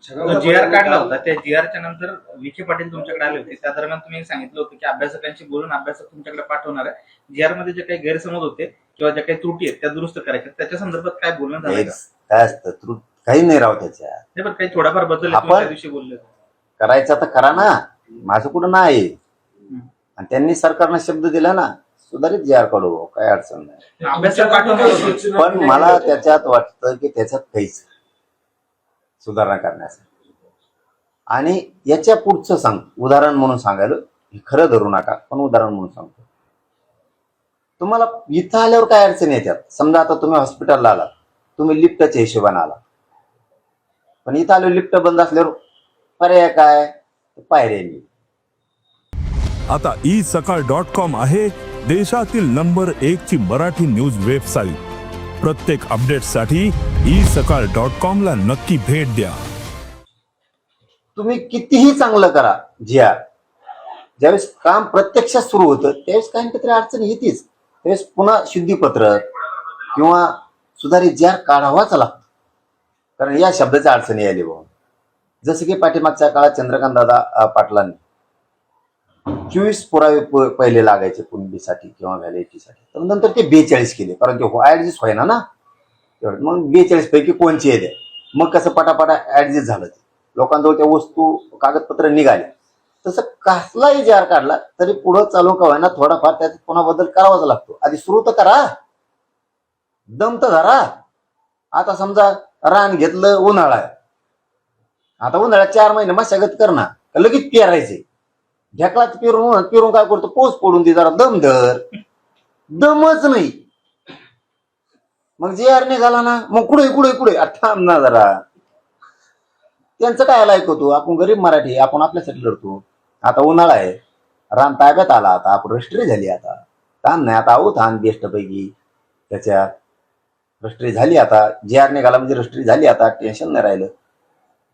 जी R काढला होता त्या जी आरच्या नंतर विखे पाटील तुमच्याकडे आले होते. त्या दरम्यान तुम्ही सांगितलं होतं की अभ्यासकांशी बोलून अभ्यासक तुमच्याकडे पाठवणार आहे. जी आर मध्ये जे काही गैरसमज होते किंवा ज्या काही त्रुटी आहेत त्या दुरुस्त करायच्या, त्याच्या संदर्भात काय बोलणं झालं का? काय असतं काही नाही राव त्याच्या. नाही पण काही थोडाफार बदल आपण त्या दिवशी बोलले करायचं तर करा ना, माझं कुठं नाही. आणि त्यांनी सरकारनं शब्द दिला ना, सुधारित जी आर काढू, काय अडचण नाही. अभ्यासक पाठवणार होते. पण मला त्याच्यात वाटतं की त्याच्यात काहीच सुधारणा करण्यासाठी आणि याच्या पुढचं सांग उदाहरण म्हणून सांगायला, हे खरं धरू नका पण उदाहरण म्हणून सांगतो तुम्हाला. इथं आल्यावर काय अडचण येतात, समजा आता तुम्ही हॉस्पिटलला आलात, तुम्ही लिफ्टच्या हिशोबाने आला, पण इथं आलो लिफ्ट बंद असल्यावर पर्याय काय, पायऱ्यांनी. आता isakal.com आहे देशातील नंबर 1 ची मराठी न्यूज वेबसाईट. प्रत्येक अपडेटसाठी isakal.com ला नक्की भेट द्या. तुम्ही कितीही चांगलं करा जी आर, ज्यावेळेस काम प्रत्यक्षात सुरू होतं त्यावेळेस काही तरी अडचण येतेच. त्यावेळेस पुन्हा शुद्धीपत्रक किंवा सुधारित जी आर काढावाच लागतो, कारण या शब्दाच्या अडचणी आली बघून. जसं की पाठीमागच्या काळात चंद्रकांत दादा पाटलांनी 24 पुरावे पहिले लागायचे कुणबीसाठी किंवा व्हॅलिडिटीसाठी, तर नंतर ते 42 केले, कारण ते ऍडजस्ट व्हायना ना. मग 42 पैकी कोणचे येते, मग कसं पटापटा ऍडजस्ट झालं, ते लोकांजवळ त्या वस्तू कागदपत्र निघाले. तसं कसलाही जी आर काढला तरी पुढं चालू का व्हायना थोडाफार त्यात पुन्हा बदल करावाच लागतो. आधी सुरू तर करा, दम तर धरा. आता समजा रान घेतलं, उन्हाळा आहे, आता उन्हाळ्यात 4 महिने मशागत करणार, लगेच पेरायचे. ढेकळात पेरून काय करतो, पोस पडून दे, जरा दम धर, दमच नाही. मग जे आर निघाला ना, मग कुठे थांब ना जरा. त्यांचं काय ऐकतो, आपण गरीब मराठी, आपण आपल्यासाठी लढतो. आता उन्हाळा आहे, रान ताब्यात आला, आता आपण रष्ट्री झाली, आता ताण नाही, आता आहो थान बेस्ट पैकी त्याच्यात रष्ट्री झाली. आता जे आर निघाला म्हणजे रष्ट्री झाली, आता टेन्शन नाही राहिलं.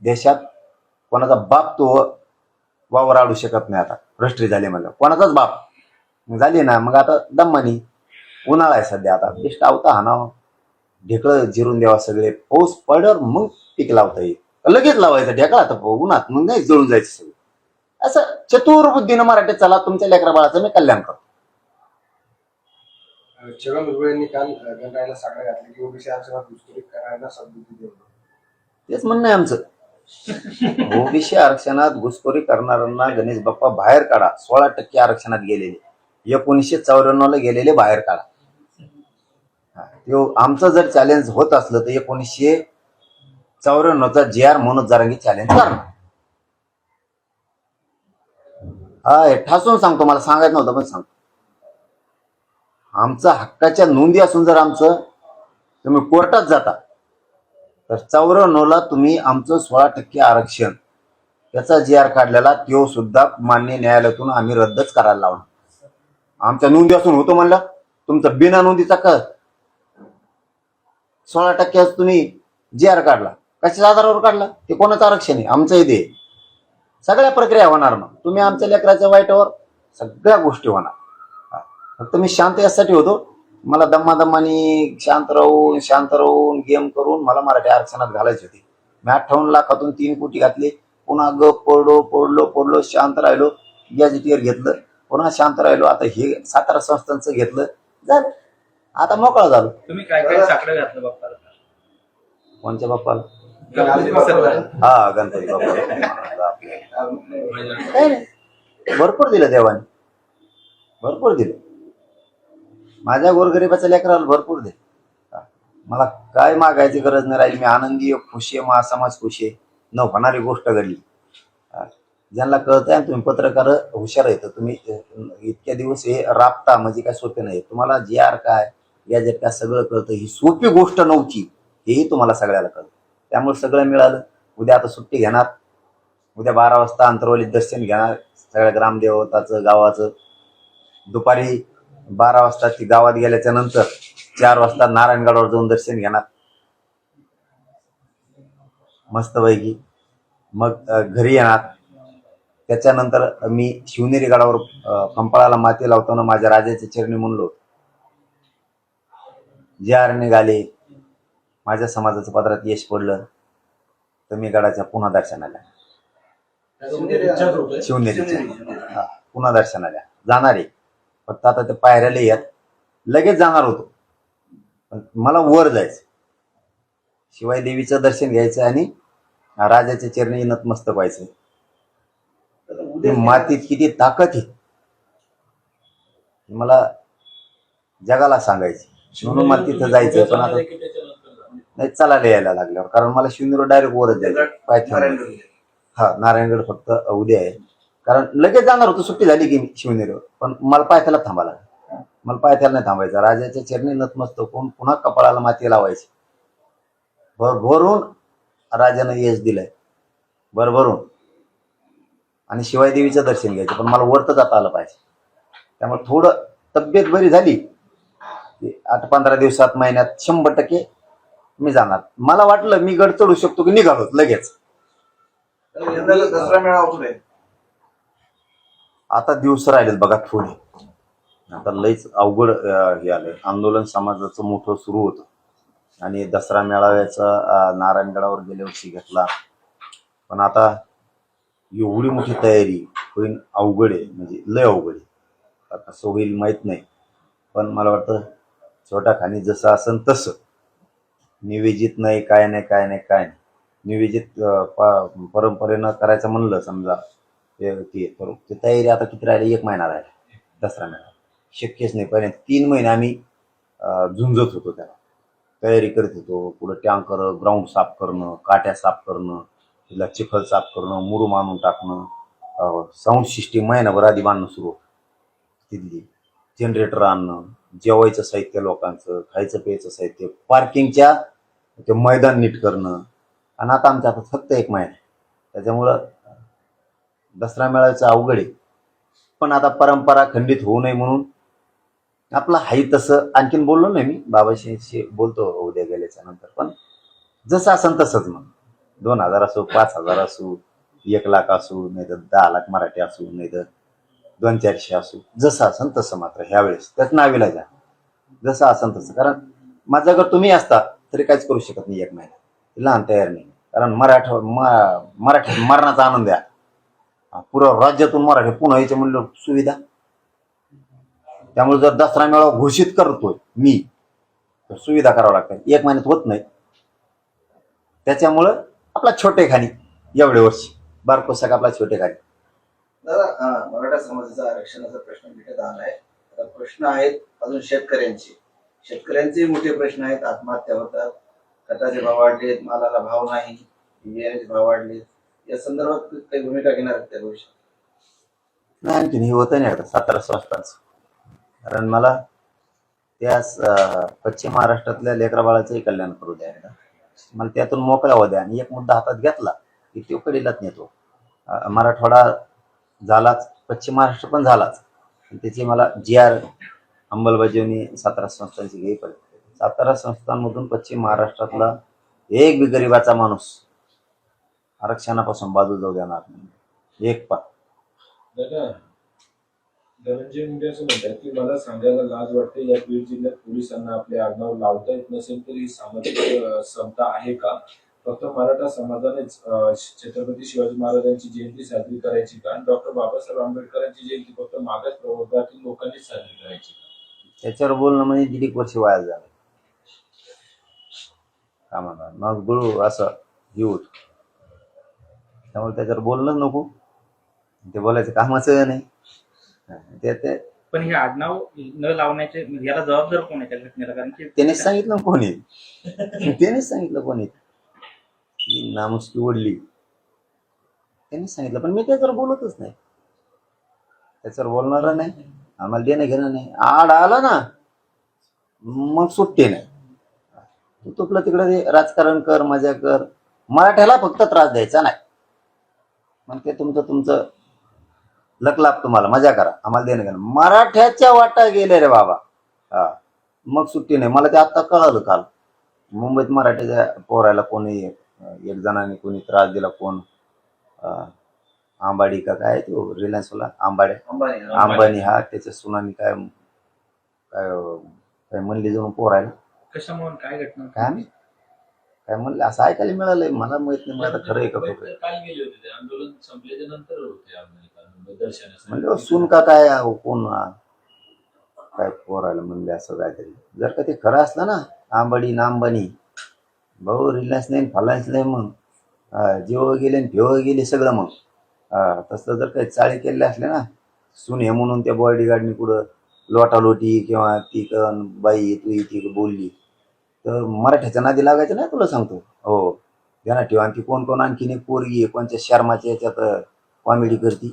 देशात कोणाचा बाप तो वावर आडू शकत नाही. आता रष्ट्री झाली म्हणलं कोणाचाच बाप झाली ना, मग आता दम्मानी. उन्हाळा आहे सध्या, आता बेस्ट आवता हाणावं, ढेकळं जिरून द्यावा, सगळे पाऊस पडल्यावर मग पीक लावता येईल, लगेच लावायचं ढेकळा आता उन्हात, मग नाही जळून जायचं सगळं. असं चतुर बुद्धीनं मराठीत चला, तुमच्या लेकरा बाळाचं मी कल्याण करतो. छगन भुजबळांनी काल गणरायाला साकडं घातलं की ओबीसी आरक्षणात घुसखोरी करायला सद्बुद्धी देऊ. तेच म्हणणं आहे आमचं. ओबीसी आरक्षणात घुसखोरी करणाऱ्यांना गणेश बाप्पा बाहेर काढा. 16% आरक्षणात गेलेले, 1994 ला गेलेले बाहेर काढा. आमचं जर चॅलेंज होत असलं तर 1994चा जी आर म्हणून जरांगी चॅलेंज करणार. हा, ठासून सांगतो, मला सांगायचं नव्हतं पण सांगतो. आमचा हक्काच्या नोंदी असून जर आमचं तुम्ही कोर्टात जाता तर 94ला तुम्ही आमचं 16% आरक्षण त्याचा जी आर काढलेला तो सुद्धा मान्य न्यायालयातून आम्ही रद्दच करायला लावणार. आमच्या नोंदी असून होतो म्हणलं, तुमचं बिना नोंदीचा 16% तुम्ही जी आर काढला, कशाच्या आधारावर काढला, ते कोणाचं आरक्षण आहे, आमचं इथे सगळ्या प्रक्रिया होणार. मग तुम्ही आमच्या लेकराच्या वाईटावर सगळ्या गोष्टी होणार. फक्त मी शांत यासाठी होतो, मला दम्मादम्मानी शांत राहून गेम करून मला मराठी आरक्षणात घालायची होती. मी 58 लाखातून 3 कोटी घातले, पुन्हा पडलो शांत राहिलो, गॅजेटियर घेतलं, पुन्हा शांत राहिलो. आता हे 17 संस्थांचं घेतलं, झालं, आता मोकळा झालो. तुम्ही काय काय साकडं घातलं बाप्पाला? कोणत्या बाप्पाला? हा, गणपती बाप्पाला. भरपूर दिलं देवाने, भरपूर दिलं. माझ्या गोरगरिबाच्या लेकराला भरपूर दे. मला काय मागायची गरज नाही राहिली. मी आनंदी, खुश आहे, महासमाज खुश आहे. न होणारी गोष्ट घडली. ज्यांना कळतंय, तुम्ही पत्रकार हुशार आहेत, तुम्ही इतक्या दिवस हे राबता म्हणजे काय सोपे नाही. तुम्हाला जी आर काय, गॅजेट काय सगळं कळतं. ही सोपी गोष्ट नव्हती, हेही तुम्हाला सगळ्याला कळतं. त्यामुळे सगळं मिळालं. उद्या आता सुट्टी घेणार, उद्या 12 वाजता अंतरवलीत दर्शन घेणार सगळ्या ग्रामदेवताचं गावाचं. दुपारी 12 वाजता ती गावात गेल्याच्या नंतर 4 वाजता नारायणगडावर जाऊन दर्शन घेणार मस्तपैकी. मग घरी येणार. त्याच्यानंतर मी शिवनेरी गडावर कंपाळाला माती लावताना माझ्या राजाच्या चरणी म्हणलो, जे आर निघाले, माझ्या समाजाच्या पदरात यश पडलं तर मी गडाच्या पुन्हा दर्शनाला शिवनेरीच्या पुन्हा दर्शनाला जाणार आहे. फक्त आता ते पायऱ्याला येत लगेच जाणार होतो, पण मला वर जायचं, शिवाय देवीचं दर्शन घ्यायचं आणि राजाच्या चरणी नतमस्तक व्हायचं. मातीत किती ताकद आहे मला जगाला सांगायची, म्हणून मला तिथं जायचं. पण आता नाही, चालायला यायला लागल्यावर, कारण मला शिवनेरीवर डायरेक्ट वरच जायचं पाय ठेवून. नारायणगड फक्त उद्या आहे, कारण लगेच जाणार होतो, सुट्टी झाली की शिवनेरीवर. पण मला पायथ्याला थांबायला, मला पायथ्याला नाही थांबायचं. राजाच्या चरणी नतमस्तक होऊन पुन्हा कपाळाला माती लावायची. भरभरून राजानं यश दिलंय, भरभरून. आणि शिवाय देवीचं दर्शन घ्यायचं, पण मला वरत जाता आलं पाहिजे. त्यामुळे थोडं तब्येत बरी झाली की 8-15 दिवसात, महिन्यात 100% मी जाणार. मला वाटलं मी गड चढू शकतो की निघालो लगेच. दसरा मेळावा पुढे आता दिवस राहिलेत बघा थोडे. आता लईच अवघड हे आलंय. आंदोलन समाजाचं मोठं सुरू होतं आणि दसरा मेळाव्याचा नारायणगडावर गेल्या वर्षी घेतला. पण आता एवढी मोठी तयारी होईल, अवघड आहे, म्हणजे लय अवघड आहे. आता कसं होईल माहित नाही, पण मला वाटतं छोट्या खाणी जसं असेल तसं, निवेदित नाही, काय नाही, काय नाही, काय नाही. निवेदित परंपरेनं करायचं म्हणलं समजा तर ते तयारी आता किती राहिली, 1 महिना राहिला दसरा मेळावा. शक्यच नाही. पहिले 3 महिने आम्ही झुंजत होतो, त्याला तयारी करत होतो. पुढे टँकर, ग्राउंड साफ करणं, काट्या साफ करणं, तिला चिखल साफ करणं, मुरुम आणून टाकणं, साऊंड सिस्टीम महिनाभर आधी बांधणं सुरू होतं. तिथली जनरेटर आणणं, जेवायचं साहित्य लोकांचं, खायचं प्यायचं साहित्य, पार्किंगच्या ते मैदान नीट करणं. आणि आता आमच्या हातात फक्त 1 महिना, त्याच्यामुळं दसरा मेळाव्याचं अवघड आहे. पण आता परंपरा खंडित होऊ नये म्हणून आपलं हाई तसं, आणखीन बोललो नाही मी, बाबाशी बोलतो उद्या गेल्याच्या नंतर. पण जसं असेल तसंच, मग 2000 असो, 5000 असो, 1 लाख असो, नाही तर 10 लाख मराठी असो, नाही तर 200-400 असो, जसं असेल तसं. मात्र ह्यावेळेस त्याच नावीला जा, जसं असेल तसं. कारण माझा जर तुम्ही असता तरी काहीच करू शकत नाही 1 महिना, लहान तयार नाही. कारण मराठी मरणाचा आनंद आहे. पुरं राज्यातून मराठी पुन्हा यायचं म्हणलं सुविधा. त्यामुळे जर दसरा मेळावा घोषित करतोय मी, तर सुविधा करावं लागतात. 1 महिन्यात होत नाही. त्याच्यामुळं आपला छोटेखानी एवढे वर्ष बारकोसाक आपला छोटेखानी. दादा, मराठा समाजाचा आरक्षणाचा प्रश्न मिटत आलाय. आता प्रश्न आहेत अजून शेतकऱ्यांचे मोठे प्रश्न आहेत. आत्महत्या होतात, खताचे भाव वाढलेत, मालाला भाव नाही, बियाण्याचे भाव वाढलेत. या संदर्भात काही भूमिका घेणार आहेत त्या भविष्यात? नाही, आणखीन हे होतं नाही आता 17 संस्थांचं. कारण मला त्या पश्चिम महाराष्ट्रातल्या लेकरा बाळाचंही कल्याण करू द्या, मला त्यातून मोकळा होऊ द्या. आणि एक मुद्दा हातात घेतला की तो कडेलाच नेतो. मराठवाडा झालाच, पश्चिम महाराष्ट्र पण झालाच. त्याची मला GR अंमलबजावणी 17 संस्थांची घ्यावी पडते. 17 संस्थांमधून पश्चिम महाराष्ट्रातला एक बी गरिबाचा माणूस आरक्षणापासून बाजू जाऊ देणार नाही. एक पण. दादा, धनंजय मुंडे असं म्हणतात की मला सांगायला लाज वाटते, या बीड जिल्ह्यात पोलिसांना आपले आडनाव लावता येत नसेल तर ही सामाजिक समता आहे का? फक्त मराठा समाजानेच छत्रपती शिवाजी महाराजांची जयंती साजरी करायची का? डॉक्टर बाबासाहेब आंबेडकरांची जयंती फक्त मागास प्रवर्गातील लोकांनीच साजरी करायची का? त्याच्यावर बोलणं म्हणजे 1.5 वर्ष वाया झालं. का म्हणा मग गुरु असं हे होत. त्यामुळे त्याच्यावर बोलणं नको, ते बोलायचं कामाचं नाही. ते पण हे आडनाव न लावण्याचे याला जबाबदार कोण आहे त्या घटनेला? कारण की त्यानेच सांगितलं कोणी, त्यानेच सांगितलं कोणी, नामुष्की ओढली त्यांनीच सांगितलं. पण मी त्याच्यावर बोलतच नाही, त्याच्यावर बोलणार नाही. आम्हाला देणं घेणं नाही. आड आला ना मग सुट्टी नाही. तू तुपलं तिकडे राजकारण कर, मजा कर. मराठ्याला फक्त त्रास द्यायचा नाही. मग ते तुमचं लक लाभ, तुम्हाला मजा करा, आम्हाला देणं घेणं. मराठ्याच्या वाटा गेले रे बाबा, हा मग सुट्टी नाही. मला ते आता कळालं काल. मुंबईत मराठ्याच्या पोरायला कोणी एक जणांनी कोणी त्रास दिला. कोण आंबाडी का काय तो रिलायन्सवाला अंबानी हा त्याच्या सुनानी काय काय काय म्हणली जाऊन पोरायला. कशामुळे काय घटना काय नाही. काय म्हणलं असं ऐकायला मिळालंय, मला माहित नाही, मला खरं आहे का खोटं आहे. काय गेले होते ते आंदोलन संपल्याच्या नंतर होते दर्शनासाठी म्हणलं सून का काय कोण काय पोरायला म्हणले असं काहीतरी. जर का ते खरं असलं ना, आंबाडी नांबानी भाऊ रिलायन्स नाही फालायन्स नाही, मग जेव गेले आणि फेव गेले सगळं. मग तसलं जर काही चाळी केले असले ना, सून हे म्हणून त्या बॉडीगार्डनी कुठं लोटालोटी किंवा ती बाई तू ती बोलली तर मराठ्याच्या नादी लागायचं नाही, तुला सांगतो. हो ध्यानात ठेवा. आणखी कोण कोण आणखीन एक पोरगी आहे कोणत्या शर्माच्या याच्यात कॉमेडी करती.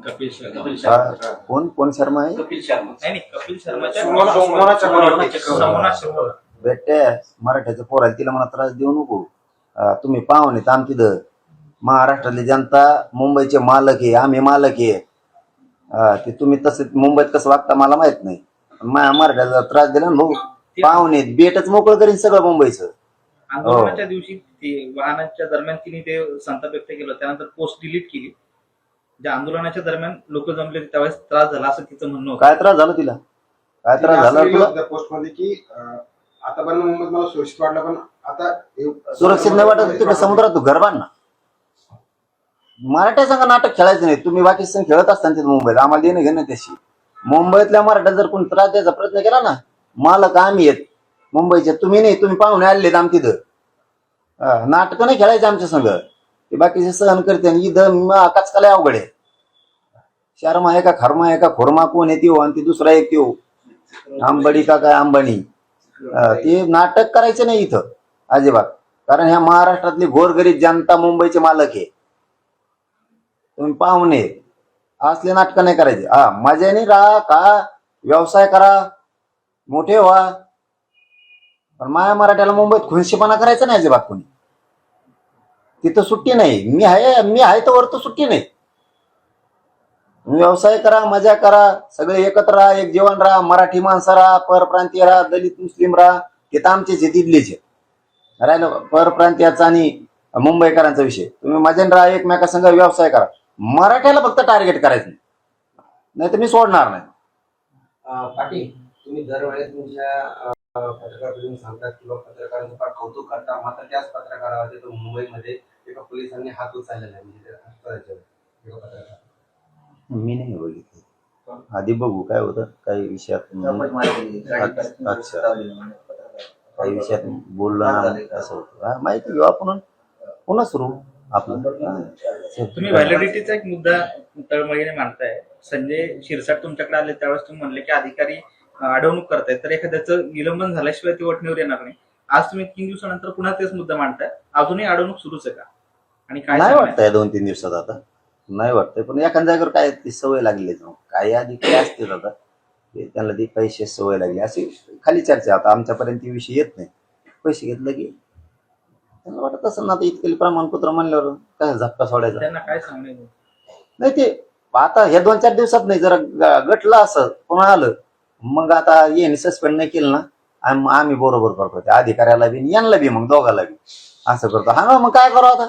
कपिल शर्मा. कोण शर्मा आहे? कपिल शर्मा. नाही कपिल शर्माच्या समोना बेटे मराठ्याच्या पोराला तिला मला त्रास देऊ नको. तुम्ही पाहुणे तर आमची महाराष्ट्रातली जनता मुंबईचे मालक आहे, आम्ही मालक आहे. ते तुम्ही तसं मुंबईत कसं वागता मला माहित नाही. मराठ्याचा त्रास दिला ना भाऊ, पाहुणे बेटच मोकळं करीन सगळं मुंबईचं. आंदोलनाच्या दिवशी ते वाहनाच्या दरम्यान तिने ते संताप व्यक्त केलं, त्यानंतर पोस्ट डिलीट केली. ज्या आंदोलनाच्या दरम्यान लोक जमले त्यावेळेस त्रास झाला असं तिचं म्हणणं होतं. काय त्रास झाला तिला? काय त्रास झाला तुला? पोस्ट मध्ये की आतापर्यंत मुंबईत मला सुरक्षित वाटलं, पण आता सुरक्षित नाही वाटत तिकडे समुद्रात तू घर बांध ना. मराठ्या संघ नाटक खेळायचं नाही. तुम्ही बाकी संघ खेळत असताना तिथे मुंबईत आम्हाला देणं घेणं त्याशी. मुंबईतल्या मराठ्या जर कोणी त्रास द्यायचा प्रयत्न केला ना, मालक आम्ही आहेत मुंबईचे, तुम्ही नाही. तुम्ही पाहुणे आलेत आम तिथं. नाटक नाही खेळायचं आमच्या संघ. ते बाकीचे सहन करते आणि इथं काचकाला अवघड आहे. शर्मा आहे का खर्मा आहे का खोरमा कोण आहे त्यो, आणि ती दुसरा एक त्यो आंबाडी का काय अंबानी. ते नाटक करायचं नाही इथं अजिबात. कारण ह्या महाराष्ट्रातली गोरगरीब जनता मुंबईचे मालक आहे. तुम्ही पाहुणे असले नाटक नाही करायचे. मजाने राहा का व्यवसाय करा, मोठे व्हा, पण माया मराठ्याला मुंबईत खुनशीपणा करायचा नाही अजिबात कोणी. तिथं सुट्टी नाही. मी आहे तर वर तर सुट्टी नाही. व्यवसाय करा, मजा करा, सगळे एकत्र राहा, एक जेवण राहा, मराठी माणसं राहा, परप्रांतीय राहा, दलित मुस्लिम राहा. ते तर आमचेच तिथलेच राहिलं परप्रांतीयाचा आणि मुंबईकरांचा विषय. तुम्ही मजेन राहा, एकमेकासंग व्यवसाय करा. मराठ्याला फक्त टार्गेट करायचं नाही तर मी सोडणार नाही. पाटील, तुम्ही दरवेळेस तुमच्या पत्रकारांनी सांगतात किंवा पत्रकारांचं फार कौतुक करता, मात्र त्याच पत्रकारावरती तो मुंबईमध्ये एका पोलिसांनी हात उचललेला आहे, म्हणजे एका पत्रकार. मी नाही बघितलं, आधी बघू काय होतं. काही विषयात अच्छा काही विषयात बोललो असं होतं, माहिती घेऊ आपण पुन्हा सुरू आपलं. तुम्ही व्हॅलिडिटीचा एक मुद्दा तळमळीने मांडताय. संजय शिरसाट तुमच्याकडे आले त्यावेळेस तुम्ही म्हणले की अधिकारी अडवणूक करतायत, तर एखाद्याचं निलंबन झाल्याशिवाय ती वटणीवर येणार नाही. आज तुम्ही 3 दिवसानंतर पुन्हा तेच मुद्दा मांडताय. अजूनही अडवणूक सुरूच आहे का? आणि काय नाही वाटतंय 2-3 दिवसात आता नाही वाटतंय, पण एखाद्या जागेवर काय ती सवय लागली काही अधिकारी असतील आता त्यांना ती पैसे सवय लागली अशी खाली चर्चा. आता आमच्यापर्यंत ती विषय येत नाही. पैसे घेतलं की त्यांना वाटत असेल ना, आता इतके प्रमाणपत्र म्हणल्यावर काय झपका सोडायचा. त्यांना काय सांगायचं नाही ते आता हे 2-4 दिवसात नाही, जरा गटलं असं पुन्हा आलं मग आता येणे सस्पेंड नाही केलं ना, आम्ही बरोबर करतो त्या अधिकाऱ्याला बी यांना बी, मग दोघाला बी असं करतो. हा मग काय करू आता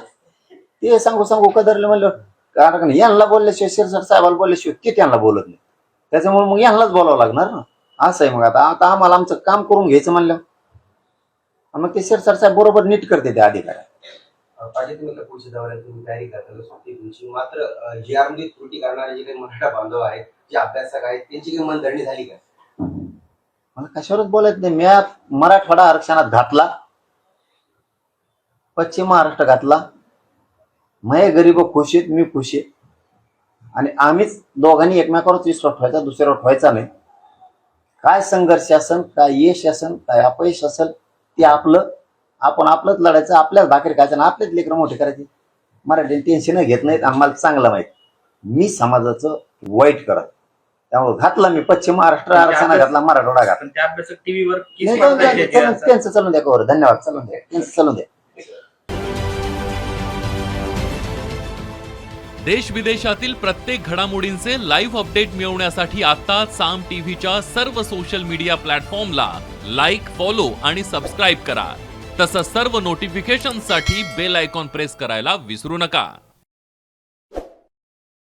ते सांगू कदरले म्हणलं. कारण यांना बोलल्याशिवाय शिरसाट साहेबाला बोलल्याशिवाय ते त्यांना बोलत नाही. त्याच्यामुळे मग यांनाच बोलावं लागणार ना, असं आहे. मग आता आम्हाला आमचं काम करून घ्यायचं म्हणलं मग ते शिरसाट साहेब बरोबर नीट करते त्या अधिकाऱ्या. पाटील, तुम्ही पुढच्या दौऱ्यात तुम्ही तयारी करताना सुट्टी तुमची, मात्र जी आर मध्ये त्रुटी करणारे जे काही मराठा बांधव आहेत, जे अभ्यासक आहेत, त्यांची काही मनधरणी झाली का? मला कशावरच बोलायचं नाही. मी मराठवाडा आरक्षणात घातला, पश्चिम महाराष्ट्र घातला, माझे गरीब खुश आहेत, मी खुश आहे. आणि आम्हीच दोघांनी एकमेकावरच विश्वास ठेवायचा, दुसऱ्यावर ठेवायचा नाही. काय संघर्ष असेल, काय यश असेल, काय अपयश असेल ते आपण आपलंच लढायचं, आपल्याच भाकरी खायचं आणि आपलेच लेकरं मोठे करायचे. मराठी टेन्शन घेत नाहीत आणि मला चांगलं माहित मी समाजाचं वाईट करत. त्यामुळे घातला मी पश्चिम महाराष्ट्र आरक्षणात घातला, मराठवाडा घातला. त्या अभ्यासक टीव्हीवर त्यांचं चालून द्या कवर. धन्यवाद. चालून द्या, त्यांचं चालून द्या. देश विदेशातील प्रत्येक घडामोडींचे लाईव्ह अपडेट मिळवण्यासाठी आता साम टीव्हीच्या सर्व सोशल मीडिया प्लॅटफॉर्मला लाईक, फॉलो आणि सबस्क्राईब करा. तसंच सर्व नोटिफिकेशनसाठी बेल आयकॉन प्रेस करायला विसरू नका.